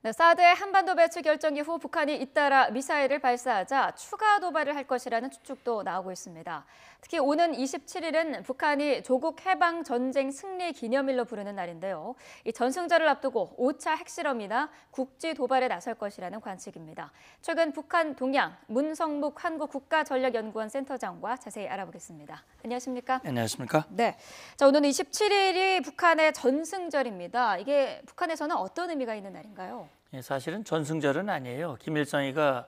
네, 사드의 한반도 배치 결정 이후 북한이 잇따라 미사일을 발사하자 추가 도발을 할 것이라는 추측도 나오고 있습니다. 특히 오는 27일은 북한이 조국 해방 전쟁 승리 기념일로 부르는 날인데요. 이 전승절을 앞두고 5차 핵실험이나 국지 도발에 나설 것이라는 관측입니다. 최근 북한 동향 문성묵 한국국가전략연구원 센터장과 자세히 알아보겠습니다. 안녕하십니까? 안녕하십니까? 네. 자, 오늘은 27일이 북한의 전승절입니다. 이게 북한에서는 어떤 의미가 있는 날인가요? 예, 사실은 전승절은 아니에요. 김일성이가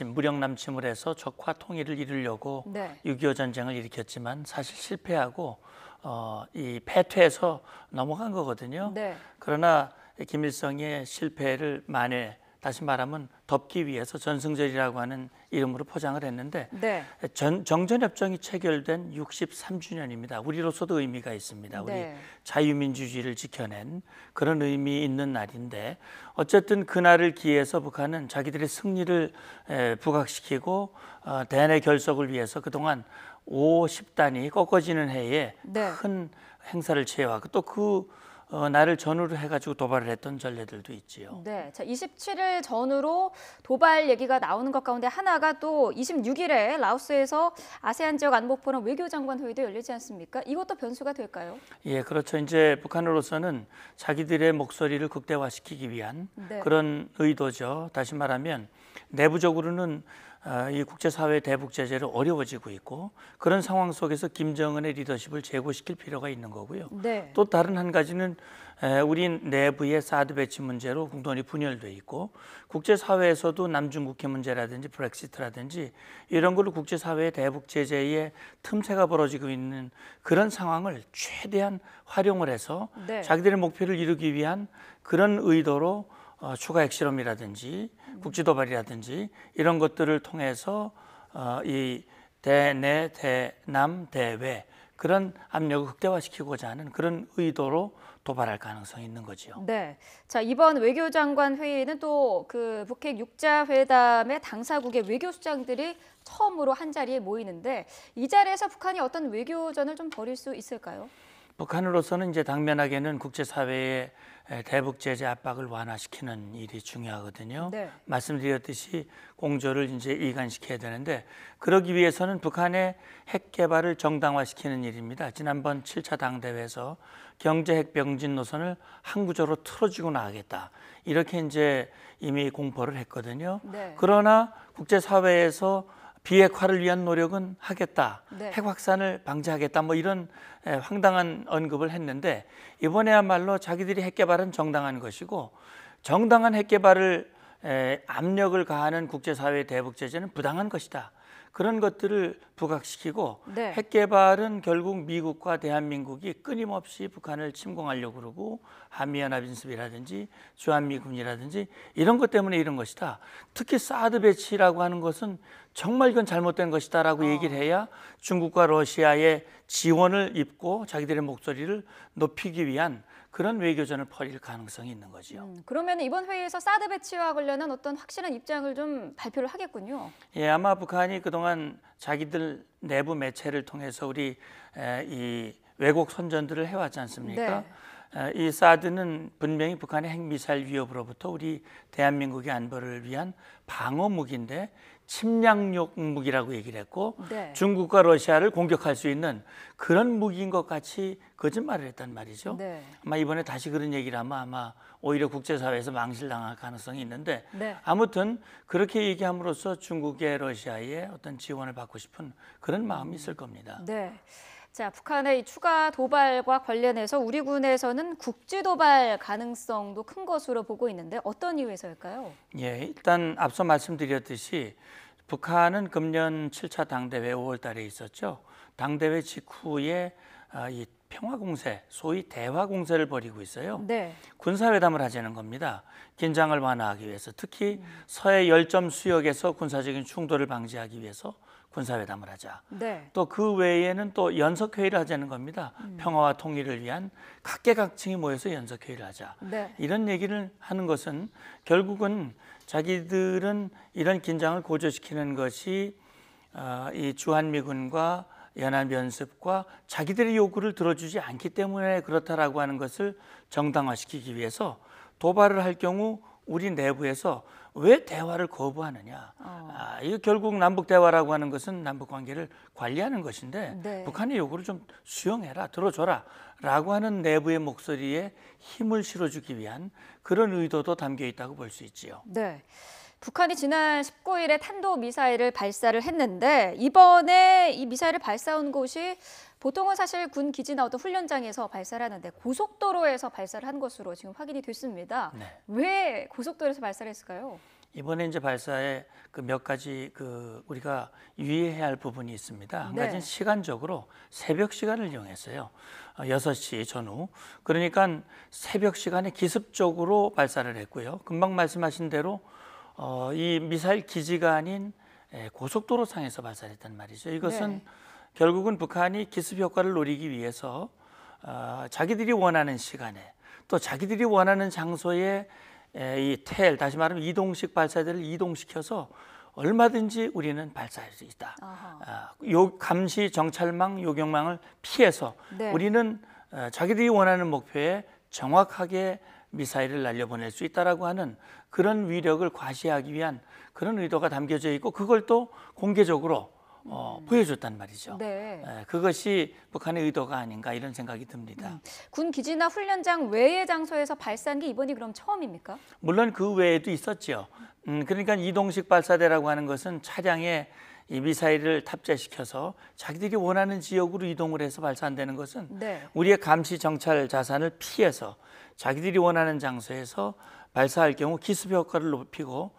무력 남침을 해서 적화 통일을 이루려고 6.25 전쟁을 일으켰지만 사실 실패하고 이 패퇴해서 넘어간 거거든요. 그러나 김일성의 실패를 다시 말하면 덮기 위해서 전승절이라고 하는 이름으로 포장을 했는데 정전협정이 체결된 63주년입니다. 우리로서도 의미가 있습니다. 우리 자유민주주의를 지켜낸 그런 의미 있는 날인데 어쨌든 그날을 기해서 북한은 자기들의 승리를 부각시키고 대내 결속을 위해서 그동안 50단이 꺾어지는 해에 큰 행사를 취해왔고 또 날을 전후로 해가지고 도발을 했던 전례들도 있지요. 네, 자 27일 전후로 도발 얘기가 나오는 것 가운데 하나가 또 26일에 라오스에서 아세안 지역 안보포럼 외교장관 회의도 열리지 않습니까? 이것도 변수가 될까요? 예, 그렇죠. 이제 북한으로서는 자기들의 목소리를 극대화시키기 위한 그런 의도죠. 다시 말하면 내부적으로는 이 국제사회 대북 제재를 어려워지고 있고 그런 상황 속에서 김정은의 리더십을 제고시킬 필요가 있는 거고요. 또 다른 한 가지는 우리 내부의 사드 배치 문제로 공동이 분열돼 있고 국제사회에서도 남중국해 문제라든지 브렉시트라든지 이런 걸로 국제사회의 대북 제재의 틈새가 벌어지고 있는 그런 상황을 최대한 활용을 해서 자기들의 목표를 이루기 위한 그런 의도로 추가 핵실험이라든지 국지도발이라든지 이런 것들을 통해서 이 대내, 대남, 대외 그런 압력을 극대화시키고자 하는 그런 의도로 도발할 가능성이 있는 거죠. 네, 자 이번 외교장관 회의는 또 그 북핵 6자 회담의 당사국의 외교수장들이 처음으로 한 자리에 모이는데 이 자리에서 북한이 어떤 외교전을 좀 벌일 수 있을까요? 북한으로서는 이제 당면하게는 국제사회의 대북 제재 압박을 완화시키는 일이 중요하거든요. 말씀드렸듯이 공조를 이제 이관시켜야 되는데 그러기 위해서는 북한의 핵 개발을 정당화시키는 일입니다. 지난번 7차 당대회에서 경제 핵 병진 노선을 항구적으로 틀어주고 나가겠다. 이렇게 이제 이미 공포를 했거든요. 그러나 국제사회에서 비핵화를 위한 노력은 하겠다. 핵 확산을 방지하겠다. 뭐 이런 황당한 언급을 했는데 이번에야말로 자기들이 핵 개발은 정당한 것이고 정당한 핵 개발을 압력을 가하는 국제사회의 대북 제재는 부당한 것이다. 그런 것들을 부각시키고 핵 개발은 결국 미국과 대한민국이 끊임없이 북한을 침공하려고 그러고 한미연합인습이라든지 주한미군이라든지 이런 것 때문에 이런 것이다. 특히 사드 배치라고 하는 것은 정말 이건 잘못된 것이다라고 얘기를 해야 중국과 러시아의 지원을 입고 자기들의 목소리를 높이기 위한 그런 외교전을 벌일 가능성이 있는 거죠. 그러면 이번 회의에서 사드 배치와 관련한 어떤 확실한 입장을 좀 발표를 하겠군요. 예, 아마 북한이 그동안 자기들 내부 매체를 통해서 우리 이 왜곡 선전들을 해왔지 않습니까? 이 사드는 분명히 북한의 핵미사일 위협으로부터 우리 대한민국의 안보를 위한 방어 무기인데 침략용 무기라고 얘기를 했고 중국과 러시아를 공격할 수 있는 그런 무기인 것 같이 거짓말을 했단 말이죠. 아마 이번에 다시 그런 얘기를 하면 아마 오히려 국제사회에서 망실당할 가능성이 있는데 아무튼 그렇게 얘기함으로써 중국의 러시아의 어떤 지원을 받고 싶은 그런 마음이 있을 겁니다. 자, 북한의 추가 도발과 관련해서 우리 군에서는 국지 도발 가능성도 큰 것으로 보고 있는데 어떤 이유에서일까요? 예, 일단 앞서 말씀드렸듯이 북한은 금년 7차 당대회 5월 달에 있었죠. 당대회 직후에 이 평화공세, 소위 대화공세를 벌이고 있어요. 군사회담을 하자는 겁니다. 긴장을 완화하기 위해서 특히 서해 열점 수역에서 군사적인 충돌을 방지하기 위해서 군사회담을 하자. 또 그 외에는 또 연석회의를 하자는 겁니다. 평화와 통일을 위한 각계각층이 모여서 연석회의를 하자. 이런 얘기를 하는 것은 결국은 자기들은 이런 긴장을 고조시키는 것이 이 주한미군과 연합연습과 자기들의 요구를 들어주지 않기 때문에 그렇다라고 하는 것을 정당화시키기 위해서 도발을 할 경우 우리 내부에서 왜 대화를 거부하느냐. 이거 결국 남북 대화라고 하는 것은 남북 관계를 관리하는 것인데 네. 북한의 요구를 좀 수용해라, 들어줘라 라고 하는 내부의 목소리에 힘을 실어주기 위한 그런 의도도 담겨 있다고 볼 수 있지요. 네. 북한이 지난 19일에 탄도미사일을 발사를 했는데 이번에 이 미사일을 발사한 곳이 보통은 사실 군 기지나 어떤 훈련장에서 발사를 하는데 고속도로에서 발사를 한 것으로 지금 확인이 됐습니다. 네. 왜 고속도로에서 발사를 했을까요? 이번에 이제 발사에 그 몇 가지 우리가 유의해야 할 부분이 있습니다. 한 네. 가지는 시간적으로 새벽 시간을 이용했어요. 6시 전후. 그러니까 새벽 시간에 기습적으로 발사를 했고요. 금방 말씀하신 대로 이 미사일 기지가 아닌 고속도로 상에서 발사했단 말이죠. 이것은 네. 결국은 북한이 기습 효과를 노리기 위해서 자기들이 원하는 시간에 또 자기들이 원하는 장소에 이 다시 말하면 이동식 발사대를 이동시켜서 얼마든지 우리는 발사할 수 있다. 요 감시 정찰망 요격망을 피해서 네. 우리는 자기들이 원하는 목표에 정확하게 미사일을 날려보낼 수 있다라고 하는 그런 위력을 과시하기 위한 그런 의도가 담겨져 있고 그걸 또 공개적으로 보여줬단 말이죠. 네. 그것이 북한의 의도가 아닌가 이런 생각이 듭니다. 군 기지나 훈련장 외의 장소에서 발사한 게 이번이 그럼 처음입니까? 물론 그 외에도 있었죠. 그러니까 이동식 발사대라고 하는 것은 차량에 이 미사일을 탑재시켜서 자기들이 원하는 지역으로 이동을 해서 발사한다는 것은 네. 우리의 감시 정찰 자산을 피해서 자기들이 원하는 장소에서 발사할 경우 기습 효과를 높이고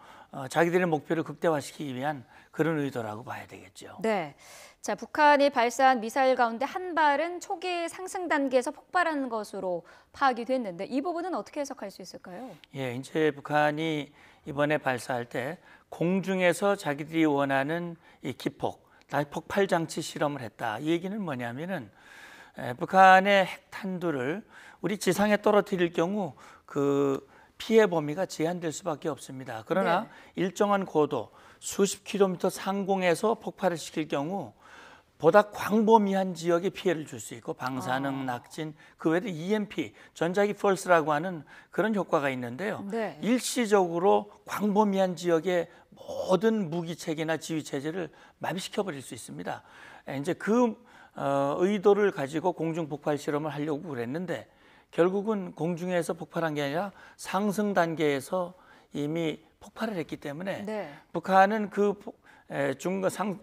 자기들의 목표를 극대화시키기 위한 그런 의도라고 봐야 되겠죠. 네. 자, 북한이 발사한 미사일 가운데 한 발은 초기 상승 단계에서 폭발한 것으로 파악이 됐는데 이 부분은 어떻게 해석할 수 있을까요? 예, 이제 북한이 이번에 발사할 때 공중에서 자기들이 원하는 이 기폭, 폭발 장치 실험을 했다. 이 얘기는 뭐냐면은 북한의 핵탄두를 우리 지상에 떨어뜨릴 경우 그 피해 범위가 제한될 수밖에 없습니다. 그러나 일정한 고도, 수십 킬로미터 상공에서 폭발을 시킬 경우 보다 광범위한 지역에 피해를 줄 수 있고 방사능, 낙진, 그 외에도 EMP, 전자기 펄스라고 하는 그런 효과가 있는데요. 네. 일시적으로 광범위한 지역의 모든 무기 체계나 지휘 체제를 마비시켜 버릴 수 있습니다. 이제 그 의도를 가지고 공중 폭발 실험을 하려고 그랬는데 결국은 공중에서 폭발한 게 아니라 상승 단계에서 이미 폭발을 했기 때문에 네. 북한은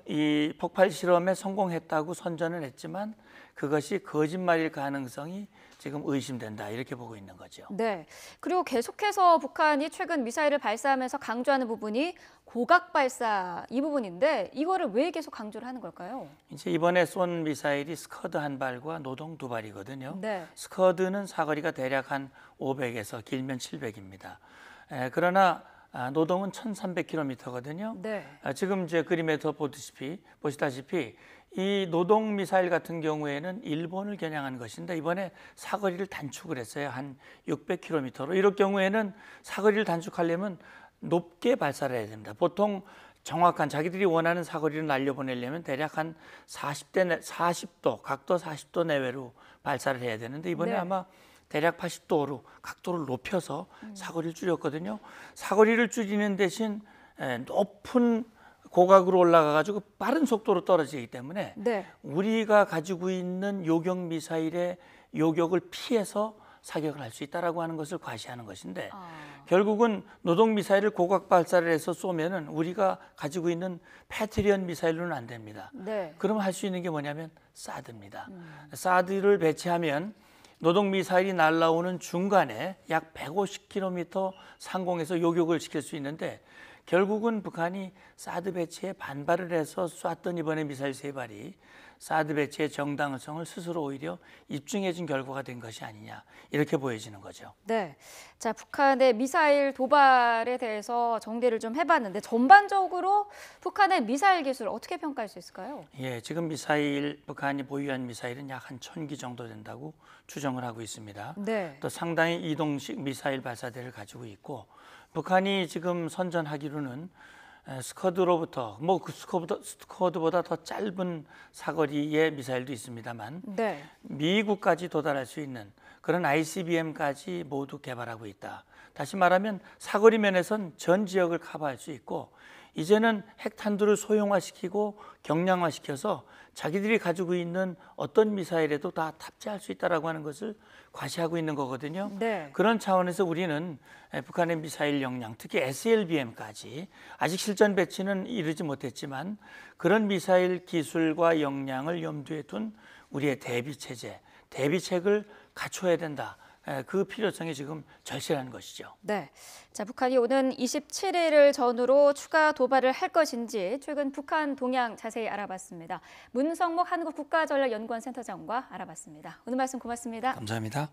이 폭발 실험에 성공했다고 선전을 했지만 그것이 거짓말일 가능성이 지금 의심된다 이렇게 보고 있는 거죠. 네. 그리고 계속해서 북한이 최근 미사일을 발사하면서 강조하는 부분이 고각 발사 이 부분인데 이거를 왜 계속 강조를 하는 걸까요? 이제 이번에 쏜 미사일이 스커드 한 발과 노동 두 발이거든요. 네. 스커드는 사거리가 대략 한 500에서 길면 700입니다. 그러나 노동은 1,300km거든요. 네. 지금 이제 그림에서 보시다시피 이 노동 미사일 같은 경우에는 일본을 겨냥한 것인데 이번에 사거리를 단축을 했어요. 한 600km로. 이럴 경우에는 사거리를 단축하려면 높게 발사를 해야 됩니다. 보통 정확한 자기들이 원하는 사거리를 날려보내려면 대략 한 40도, 각도 40도 내외로 발사를 해야 되는데 이번에 네. 아마 대략 80도로 각도를 높여서 사거리를 줄였거든요. 사거리를 줄이는 대신 높은 고각으로 올라가 가지고 빠른 속도로 떨어지기 때문에 네. 우리가 가지고 있는 요격 미사일의 요격을 피해서 사격을 할 수 있다라고 하는 것을 과시하는 것인데 결국은 노동 미사일을 고각 발사를 해서 쏘면은 우리가 가지고 있는 패트리언 미사일로는 안 됩니다. 네. 그러면 할 수 있는 게 뭐냐면 사드입니다. 사드를 배치하면 노동 미사일이 날아오는 중간에 약 150km 상공에서 요격을 시킬 수 있는데 결국은 북한이 사드 배치에 반발을 해서 쐈던 이번에 미사일 3발이 사드 배치의 정당성을 스스로 오히려 입증해준 결과가 된 것이 아니냐 이렇게 보여지는 거죠. 네. 자, 북한의 미사일 도발에 대해서 정리를 좀 해봤는데 전반적으로 북한의 미사일 기술 어떻게 평가할 수 있을까요? 예, 지금 북한이 보유한 미사일은 약 한 1,000기 정도 된다고 추정을 하고 있습니다. 네. 또 상당히 이동식 미사일 발사대를 가지고 있고 북한이 지금 선전하기로는 스커드로부터 그 스커드보다 더 짧은 사거리의 미사일도 있습니다만 네. 미국까지 도달할 수 있는 그런 ICBM까지 모두 개발하고 있다. 다시 말하면 사거리 면에선 전 지역을 커버할 수 있고 이제는 핵탄두를 소형화시키고 경량화시켜서 자기들이 가지고 있는 어떤 미사일에도 다 탑재할 수 있다라고 하는 것을 과시하고 있는 거거든요. 네. 그런 차원에서 우리는 북한의 미사일 역량, 특히 SLBM까지 아직 실전 배치는 이르지 못했지만 그런 미사일 기술과 역량을 염두에 둔 우리의 대비 체제, 대비책을 갖춰야 된다. 그 필요성이 지금 절실한 것이죠. 네. 자, 북한이 오는 27일을 전후로 추가 도발을 할 것인지 최근 북한 동향 자세히 알아봤습니다. 문성목 한국국가전략연구원 센터장과 알아봤습니다. 오늘 말씀 고맙습니다. 감사합니다.